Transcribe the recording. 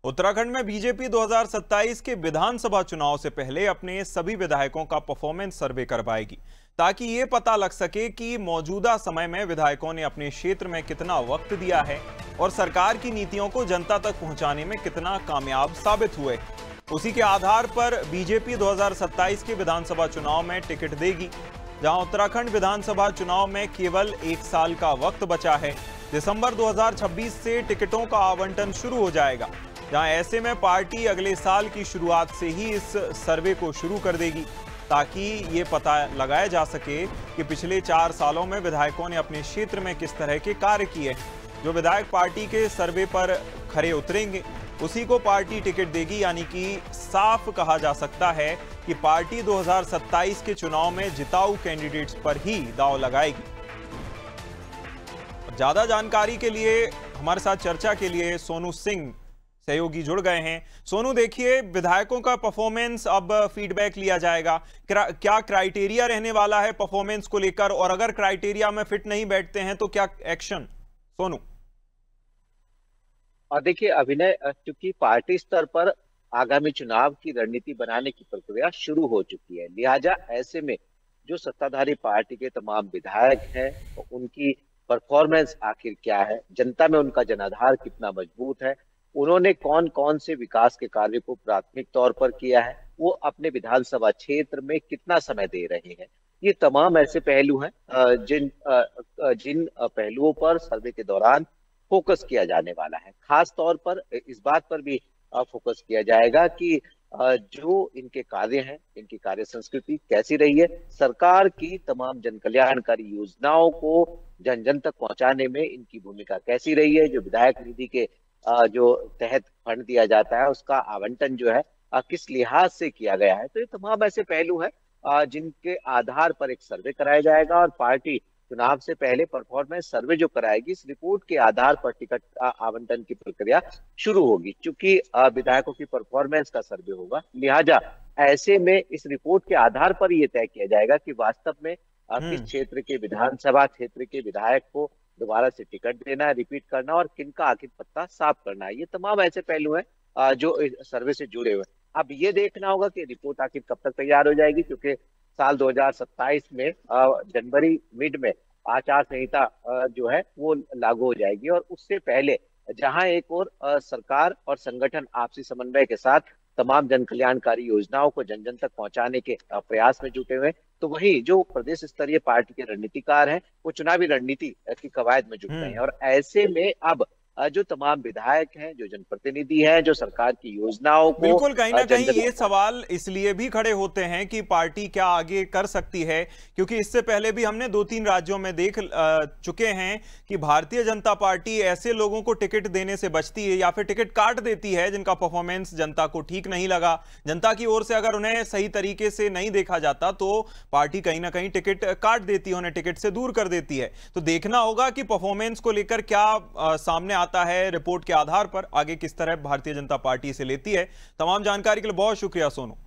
उत्तराखंड में बीजेपी 2027 के विधानसभा चुनाव से पहले अपने सभी विधायकों का परफॉर्मेंस सर्वे करवाएगी, ताकि ये पता लग सके कि मौजूदा समय में विधायकों ने अपने क्षेत्र में कितना वक्त दिया है और सरकार की नीतियों को जनता तक पहुंचाने में कितना कामयाब साबित हुए। उसी के आधार पर बीजेपी 2027 के विधानसभा चुनाव में टिकट देगी। जहां उत्तराखंड विधानसभा चुनाव में केवल 1 साल का वक्त बचा है, दिसंबर 2026 से टिकटों का आवंटन शुरू हो जाएगा। जहां ऐसे में पार्टी अगले साल की शुरुआत से ही इस सर्वे को शुरू कर देगी, ताकि ये पता लगाया जा सके कि पिछले 4 सालों में विधायकों ने अपने क्षेत्र में किस तरह के कार्य किए। जो विधायक पार्टी के सर्वे पर खरे उतरेंगे उसी को पार्टी टिकट देगी, यानी कि साफ कहा जा सकता है कि पार्टी 2027 के चुनाव में जिताऊ कैंडिडेट्स पर ही दांव लगाएगी। ज्यादा जानकारी के लिए हमारे साथ चर्चा के लिए सोनू सिंह सहयोगी जुड़ गए हैं। सोनू, देखिए, विधायकों का परफॉर्मेंस अब फीडबैक लिया जाएगा, क्या क्राइटेरिया रहने वाला है परफॉर्मेंस को लेकर, और अगर क्राइटेरिया में फिट नहीं बैठते हैं तो क्या एक्शन? सोनू। और देखिए अभिनय, चूंकि पार्टी स्तर पर आगामी चुनाव की रणनीति बनाने की प्रक्रिया शुरू हो चुकी है, लिहाजा ऐसे में जो सत्ताधारी पार्टी के तमाम विधायक हैं तो उनकी परफॉर्मेंस आखिर क्या है, जनता में उनका जनाधार कितना मजबूत है, उन्होंने कौन कौन से विकास के कार्य को प्राथमिक तौर पर किया है, वो अपने विधानसभा क्षेत्र में कितना समय दे रहे हैं, ये तमाम ऐसे पहलू हैं जिन पहलुओं पर सर्वे के दौरान फोकस किया जाने वाला है। खास तौर पर इस बात पर भी फोकस किया जाएगा कि जो इनके कार्य हैं, इनकी कार्य संस्कृति कैसी रही है, सरकार की तमाम जन कल्याणकारी योजनाओं को जन जन तक पहुंचाने में इनकी भूमिका कैसी रही है, जो विधायक निधि के जो तहत फंड दिया जाता है उसका आवंटन जो है किस लिहाज से किया गया है। तो ये तमाम ऐसे पहलू हैं जिनके आधार पर एक सर्वे कराया जाएगा और पार्टी चुनाव से पहले परफॉर्मेंस सर्वे जो कराएगी, इस रिपोर्ट के आधार पर टिकट आवंटन की प्रक्रिया शुरू होगी। चूंकि विधायकों की परफॉर्मेंस का सर्वे होगा, लिहाजा ऐसे में इस रिपोर्ट के आधार पर यह तय किया जाएगा कि वास्तव में किस क्षेत्र के विधानसभा क्षेत्र के विधायक को दोबारा से टिकट देना, रिपीट करना और किनका आखिर पत्ता साफ करना है। ये तमाम ऐसे पहलू हैं जो इस सर्वे से जुड़े हुए हैं। अब ये देखना होगा कि रिपोर्ट आखिर कब तक तैयार हो जाएगी, क्योंकि साल 2027 में जनवरी मिड में आचार संहिता जो है वो लागू हो जाएगी, और उससे पहले जहां एक और सरकार और संगठन आपसी समन्वय के साथ तमाम जन कल्याणकारी योजनाओं को जन जन तक पहुंचाने के प्रयास में जुटे हुए, तो वही जो प्रदेश स्तरीय पार्टी के रणनीतिकार हैं वो चुनावी रणनीति की कवायद में जुट गए हैं। और ऐसे में अब जो तमाम विधायक हैं, जो जनप्रतिनिधि हैं, जो सरकार की योजनाओं को बिल्कुल कहीं ना कहीं ये सवाल इसलिए भी खड़े होते हैं कि पार्टी क्या आगे कर सकती है, क्योंकि इससे पहले भी हमने 2-3 राज्यों में देख चुके हैं कि भारतीय जनता पार्टी ऐसे लोगों को टिकट देने से बचती है या फिर टिकट काट देती है जिनका परफॉर्मेंस जनता को ठीक नहीं लगा। जनता की ओर से अगर उन्हें सही तरीके से नहीं देखा जाता तो पार्टी कहीं ना कहीं टिकट काट देती है, उन्हें टिकट से दूर कर देती है। तो देखना होगा कि परफॉर्मेंस को लेकर क्या सामने आता है, रिपोर्ट के आधार पर आगे किस तरह भारतीय जनता पार्टी से लेती है। तमाम जानकारी के लिए बहुत शुक्रिया सोनू।